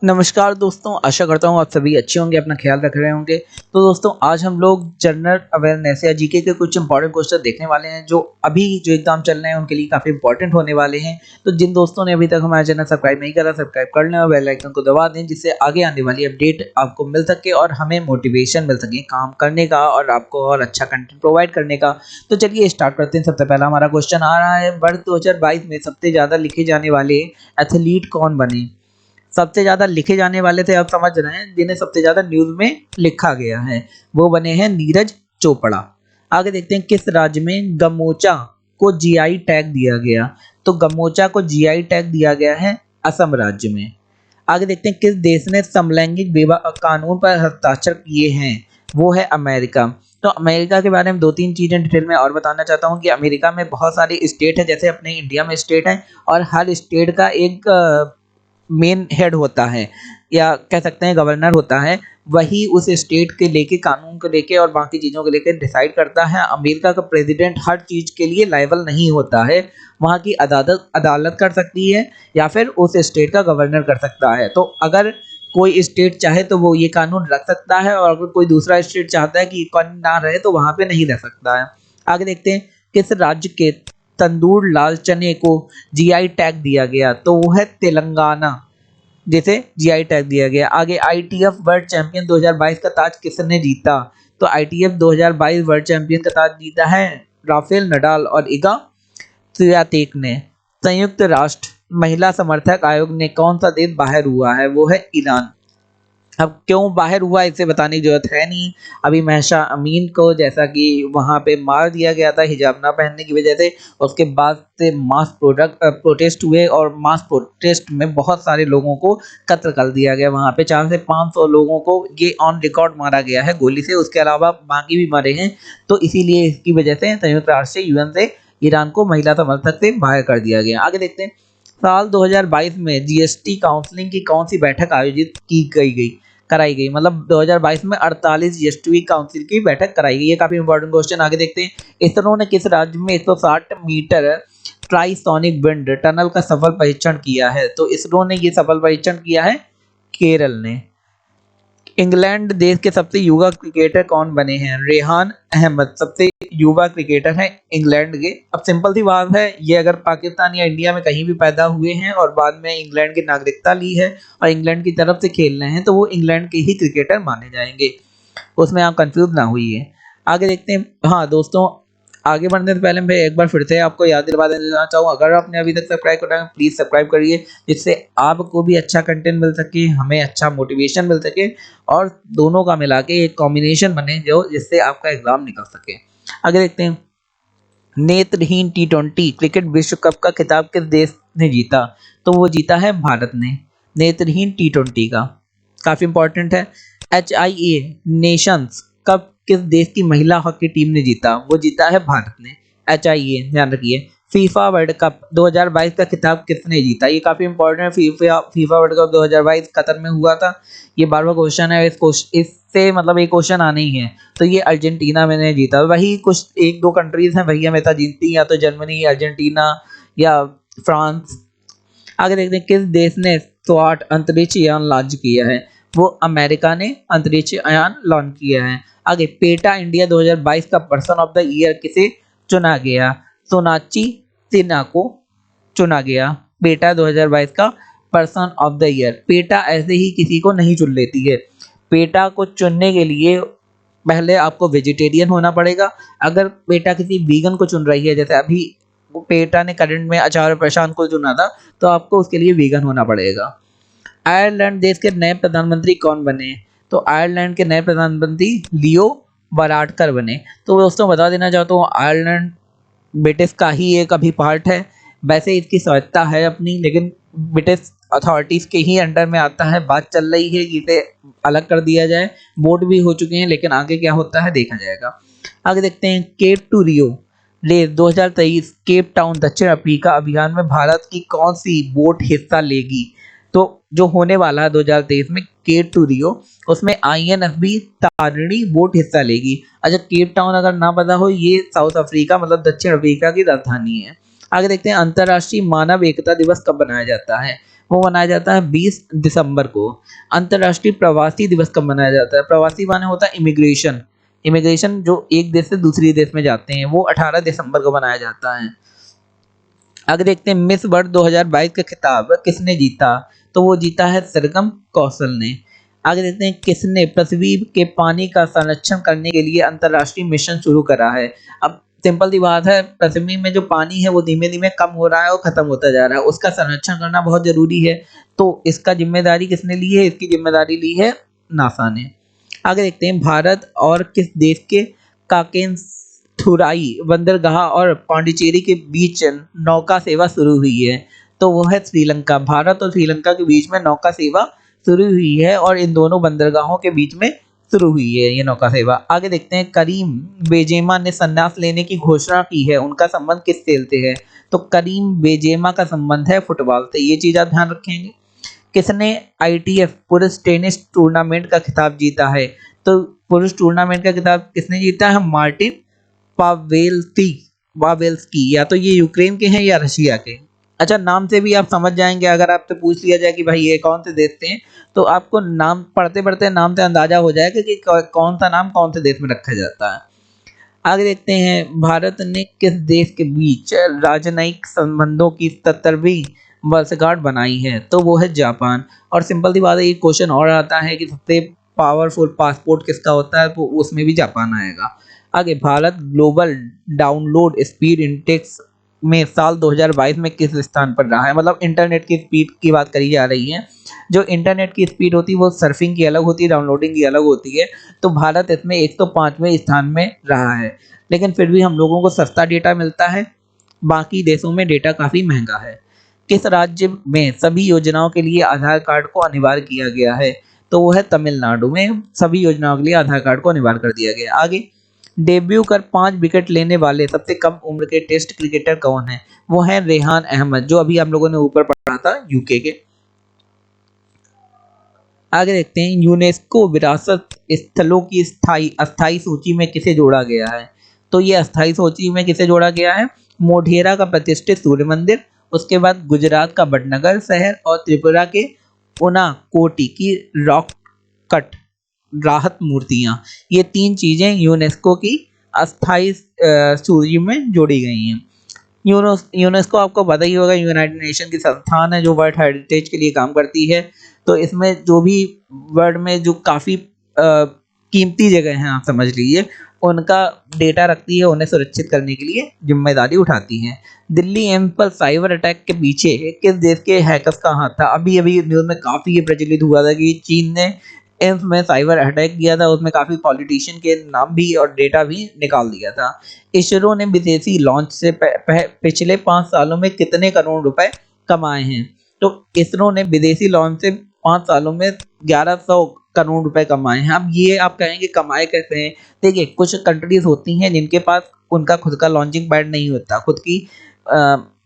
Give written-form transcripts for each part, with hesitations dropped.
नमस्कार दोस्तों, आशा करता हूँ आप सभी अच्छे होंगे, अपना ख्याल रख रहे होंगे। तो दोस्तों आज हम लोग जनरल अवेयरनेस या जीके के कुछ इंपॉर्टेंट क्वेश्चन देखने वाले हैं जो अभी जो एग्जाम चल रहे हैं उनके लिए काफ़ी इंपॉर्टेंट होने वाले हैं। तो जिन दोस्तों ने अभी तक हमारा चैनल सब्सक्राइब नहीं करा, सब्सक्राइब कर लें और बेल आइकन को दबा दें जिससे आगे आने वाली अपडेट आपको मिल सके और हमें मोटिवेशन मिल सके काम करने का और आपको और अच्छा कंटेंट प्रोवाइड करने का। तो चलिए स्टार्ट करते हैं। सबसे पहला हमारा क्वेश्चन आ रहा है, वर्ष 2022 में सबसे ज़्यादा लिखे जाने वाले एथलीट कौन बने। सबसे ज़्यादा लिखे जाने वाले थे, आप समझ रहे हैं, जिन्हें सबसे ज़्यादा न्यूज़ में लिखा गया है वो बने हैं नीरज चोपड़ा। आगे देखते हैं, किस राज्य में गमोचा को जीआई टैग दिया गया। तो गमोचा को जीआई टैग दिया गया है असम राज्य में। आगे देखते हैं, किस देश ने समलैंगिक विवाह कानून पर हस्ताक्षर किए हैं। वो है अमेरिका। तो अमेरिका के बारे में दो तीन चीज़ें डिटेल में और बताना चाहता हूँ कि अमेरिका में बहुत सारी स्टेट है, जैसे अपने इंडिया में स्टेट है और हर स्टेट का एक मेन हेड होता है या कह सकते हैं गवर्नर होता है। वही उस स्टेट के लेके कानून को लेके और बाकी चीज़ों को लेके डिसाइड करता है। अमेरिका का प्रेसिडेंट हर चीज़ के लिए लायबल नहीं होता है, वहाँ की अदालत अदालत कर सकती है या फिर उस स्टेट का गवर्नर कर सकता है। तो अगर कोई स्टेट चाहे तो वो ये कानून रख सकता है और अगर कोई दूसरा स्टेट चाहता है कि ये कानून ना रहे तो वहाँ पे नहीं रह सकता है। आगे देखते हैं, किस राज्य के तंदूर लाल चने को जीआई टैग दिया गया। तो वो है तेलंगाना, जिसे जीआई टैग दिया गया। आगे, आईटीएफ वर्ल्ड चैंपियन 2022 का ताज किसने जीता। तो आईटीएफ 2022 वर्ल्ड चैंपियन का ताज जीता है राफेल नडाल और इगा स्वियातेक ने। संयुक्त राष्ट्र महिला समर्थक आयोग ने कौन सा देश बाहर हुआ है। वो है ईरान। अब क्यों बाहर हुआ इसे बताने की जरूरत है नहीं। अभी महसा अमीन को जैसा कि वहां पे मार दिया गया था हिजाब ना पहनने की वजह से, उसके बाद से मास प्रोटेस्ट हुए और मास प्रोटेस्ट में बहुत सारे लोगों को कत्ल कर दिया गया। वहां पे 400 से 500 लोगों को ये ऑन रिकॉर्ड मारा गया है गोली से, उसके अलावा बाकी भी मरे हैं। तो इसीलिए इसकी वजह से संयुक्त राष्ट्र से यूएन से ईरान को महिला समर्थक से बाहर कर दिया गया। आगे देखते हैं, साल 2022 में जीएसटी काउंसिलिंग की कौन सी बैठक आयोजित की गई कराई गई। मतलब 2022 में 48 जीएसटी काउंसिल की बैठक कराई गई। ये काफी इंपॉर्टेंट क्वेश्चन। आगे देखते हैं, इसरो ने किस राज्य में 160 मीटर ट्राइसोनिक विंड टनल का सफल परीक्षण किया है। तो इसरो ने ये सफल परीक्षण किया है केरल ने। इंग्लैंड देश के सबसे युवा क्रिकेटर कौन बने हैं। रेहान अहमद सबसे युवा क्रिकेटर हैं इंग्लैंड के। अब सिंपल सी बात है, ये अगर पाकिस्तान या इंडिया में कहीं भी पैदा हुए हैं और बाद में इंग्लैंड की नागरिकता ली है और इंग्लैंड की तरफ से खेल रहे हैं तो वो इंग्लैंड के ही क्रिकेटर माने जाएंगे, उसमें आप कंफ्यूज ना हुई। आगे देखते हैं। हाँ दोस्तों, आगे बढ़ने से पहले मैं एक बार फिर से आपको याद दिलवा देना चाहूँ, अगर आपने अभी तक सब्सक्राइब करा है प्लीज़ सब्सक्राइब करिए, जिससे आपको भी अच्छा कंटेंट मिल सके, हमें अच्छा मोटिवेशन मिल सके और दोनों का मिला के एक कॉम्बिनेशन बने जो जिससे आपका एग्जाम निकल सके। आगे देखते हैं, नेत्रहीन टी20 क्रिकेट विश्व कप का खिताब किस देश ने जीता। तो वो जीता है भारत ने नेत्रहीन टी20 का। काफ़ी इंपॉर्टेंट है। HIA नेशंस कप किस देश की महिला हॉकी टीम ने जीता। वो जीता है भारत ने। HIA ध्यान रखिए। फीफा वर्ल्ड कप 2022 का खिताब किसने जीता। ये काफ़ी इंपॉर्टेंट है। फीफा वर्ल्ड कप 2022 कतर में हुआ था। ये 12वां क्वेश्चन है। इससे मतलब एक क्वेश्चन आना ही है। तो ये अर्जेंटीना में ने जीता। वही कुछ एक दो कंट्रीज हैं वही हमेशा जीतती, या तो जर्मनी, अर्जेंटीना या फ्रांस। आगे देखते हैं, किस देश ने स्वाट अंतरिक्ष यान लॉन्च किया है। वो अमेरिका ने अंतरिक्ष यान लॉन्च किया है। आगे, पेटा इंडिया 2022 का पर्सन ऑफ द ईयर किसे चुना गया। सोनाक्षी सिन्हा को चुना गया पेटा 2022 का person of the year. PETA ऐसे ही किसी को नहीं चुन लेती है। पेटा को चुनने के लिए पहले आपको वेजिटेरियन होना पड़ेगा। अगर पेटा किसी वीगन को चुन रही है, जैसे अभी पेटा ने करंट में आचार्य प्रशांत को चुना था, तो आपको उसके लिए वीगन होना पड़ेगा। आयरलैंड देश के नए प्रधानमंत्री कौन बने। तो आयरलैंड के नए प्रधानमंत्री लियो वाराडकर बने। तो दोस्तों बता देना चाहता हूँ, आयरलैंड ब्रिटिश का ही एक अभी पार्ट है। वैसे इसकी स्वायत्ता है अपनी, लेकिन ब्रिटिश अथॉरिटीज़ के ही अंडर में आता है। बात चल रही है कि इसे अलग कर दिया जाए, वोट भी हो चुके हैं, लेकिन आगे क्या होता है देखा जाएगा। आगे देखते हैं, Cape to Rio race 2023 Cape Town दक्षिण अफ्रीका अभियान में भारत की कौन सी बोट हिस्सा लेगी। तो जो होने वाला है 2023 में केप टू रियो, उसमें INFB तारिणी बोट हिस्सा लेगी। अच्छा, केप टाउन अगर ना पता हो, ये साउथ अफ्रीका मतलब दक्षिण अफ्रीका की राजधानी है। आगे देखते हैं, अंतर्राष्ट्रीय मानव एकता दिवस कब मनाया जाता है। वो मनाया जाता है 20 दिसंबर को। अंतर्राष्ट्रीय प्रवासी दिवस कब मनाया जाता है? प्रवासी माने होता है इमिग्रेशन, इमिग्रेशन जो एक देश से दूसरी देश में जाते हैं, वो 18 दिसंबर को मनाया जाता है। आगे देखते हैं मिस वर्ल्ड 2022 का खिताब किसने जीता? तो वो जीता है सरगम कौशल ने। आगे देखते हैं किसने पृथ्वी के पानी का संरक्षण करने के लिए अंतर्राष्ट्रीय मिशन शुरू करा है? अब सिंपल सी बात है, पृथ्वी में जो पानी है वो धीमे धीमे कम हो रहा है और खत्म होता जा रहा है, उसका संरक्षण करना बहुत जरूरी है। तो इसका जिम्मेदारी किसने ली है? इसकी जिम्मेदारी ली है नासा ने। आगे देखते हैं भारत और किस देश के काकेशथुराई बंदरगाह और पांडिचेरी के बीच नौका सेवा शुरू हुई है? तो वो है श्रीलंका। भारत और श्रीलंका के बीच में नौका सेवा शुरू हुई है और इन दोनों बंदरगाहों के बीच में शुरू हुई है ये नौका सेवा। आगे देखते हैं करीम बेजेमा ने संन्यास लेने की घोषणा की है, उनका संबंध किस खेल से है? तो करीम बेजेमा का संबंध है फुटबॉल से, ये चीज आप ध्यान रखेंगे। किसने ITF पुरुष टेनिस टूर्नामेंट का खिताब जीता है? तो पुरुष टूर्नामेंट का खिताब किसने जीता है? मार्टिन पावेल्स्की। या तो ये यूक्रेन के हैं या रशिया के। अच्छा, नाम से भी आप समझ जाएंगे, अगर आपसे पूछ लिया जाए कि भाई ये कौन से देश से हैं, तो आपको नाम पढ़ते पढ़ते नाम से अंदाजा हो जाएगा कि कौन सा नाम कौन से देश में रखा जाता है। आगे देखते हैं भारत ने किस देश के बीच राजनयिक संबंधों की 77वीं वर्षगांठ बनाई है? तो वो है जापान। और सिंपल सी बात है, ये क्वेश्चन और आता है कि सबसे पावरफुल पासपोर्ट किसका होता है, तो उसमें भी जापान आएगा। आगे Bharat global download speed index में साल 2022 में किस स्थान पर रहा है? मतलब इंटरनेट की स्पीड की बात करी जा रही है। जो इंटरनेट की स्पीड होती है वो सर्फिंग की अलग होती है, डाउनलोडिंग की अलग होती है। तो भारत इसमें 105वें स्थान में रहा है, लेकिन फिर भी हम लोगों को सस्ता डेटा मिलता है, बाकी देशों में डेटा काफ़ी महंगा है। किस राज्य में सभी योजनाओं के लिए आधार कार्ड को अनिवार्य किया गया है? तो वो है तमिलनाडु में सभी योजनाओं के लिए आधार कार्ड को अनिवार्य कर दिया गया। आगे डेब्यू कर 5 विकेट लेने वाले सबसे कम उम्र के टेस्ट क्रिकेटर कौन है? वो है रेहान अहमद, जो अभी हम लोगों ने ऊपर पढ़ा था यूके के। आगे देखते हैं यूनेस्को विरासत स्थलों की अस्थाई सूची में किसे जोड़ा गया है? तो ये अस्थाई सूची में किसे जोड़ा गया है? मोढेरा का प्रतिष्ठित सूर्य मंदिर, उसके बाद गुजरात का वडनगर शहर और त्रिपुरा के उनाकोटी की रॉक कट राहत मूर्तियां। ये 3 चीजें यूनेस्को की अस्थाई सूची में जोड़ी गई हैं। यूनेस्को आपको पता ही होगा, यूनाइटेड नेशन की संस्थान है जो वर्ल्ड हेरिटेज के लिए काम करती है। तो इसमें जो भी वर्ल्ड में जो काफ़ी कीमती जगह हैं, आप समझ लीजिए, उनका डेटा रखती है, उन्हें सुरक्षित करने के लिए जिम्मेदारी उठाती है। दिल्ली एम्स पर साइबर अटैक के पीछे किस देश के हैकर्स का हाथ था? अभी अभी न्यूज़ में काफ़ी ये प्रचलित हुआ था कि चीन ने एम्स में साइबर अटैक किया था, उसमें काफ़ी पॉलिटिशियन के नाम भी और डेटा भी निकाल दिया था। इसरो ने विदेशी लॉन्च से पिछले 5 सालों में कितने करोड़ रुपए कमाए हैं? तो इसरो ने विदेशी लॉन्च से 5 सालों में 1100 करोड़ रुपए कमाए हैं। अब ये आप कहेंगे कमाए कैसे हैं? देखिए, कुछ कंट्रीज होती हैं जिनके पास उनका खुद का लॉन्चिंग पैड नहीं होता, खुद की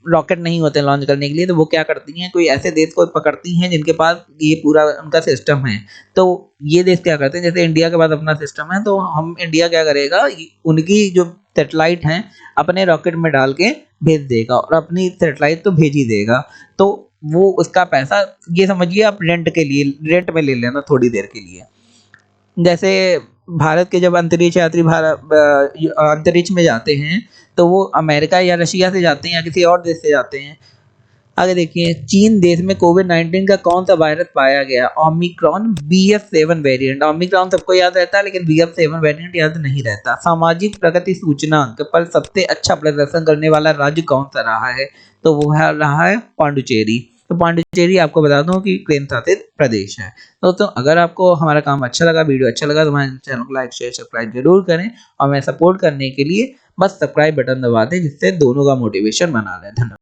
रॉकेट नहीं होते लॉन्च करने के लिए, तो वो क्या करती हैं, कोई ऐसे देश को पकड़ती हैं जिनके पास ये पूरा उनका सिस्टम है। तो ये देश क्या करते हैं, जैसे इंडिया के पास अपना सिस्टम है, तो हम इंडिया क्या करेगा, उनकी जो सैटेलाइट हैं अपने रॉकेट में डाल के भेज देगा और अपनी सैटेलाइट तो भेज ही देगा। तो वो उसका पैसा, ये समझिए आप रेंट में ले लेना थोड़ी देर के लिए। जैसे भारत के जब अंतरिक्ष यात्री अंतरिक्ष में जाते हैं, तो वो अमेरिका या रशिया से जाते हैं या किसी और देश से जाते हैं। आगे देखिए, चीन देश में कोविड-19 का कौन सा वायरस पाया गया? Omicron BF7 variant. ओमिक्रॉन सबको याद रहता है, लेकिन BF7 वेरिएंट याद नहीं रहता। सामाजिक प्रगति सूचकांक पर सबसे अच्छा प्रदर्शन करने वाला राज्य कौन सा रहा है? तो वो रहा है पांडुचेरी। तो पांडुचेरी आपको बता दूं कि केंद्र शासित प्रदेश है। दोस्तों, अगर आपको हमारा काम अच्छा लगा, वीडियो अच्छा लगा, तो हमारे चैनल को लाइक शेयर सब्सक्राइब जरूर करें और हमें सपोर्ट करने के लिए बस सब्सक्राइब बटन दबा दें, जिससे दोनों का मोटिवेशन बना लें। धन्यवाद।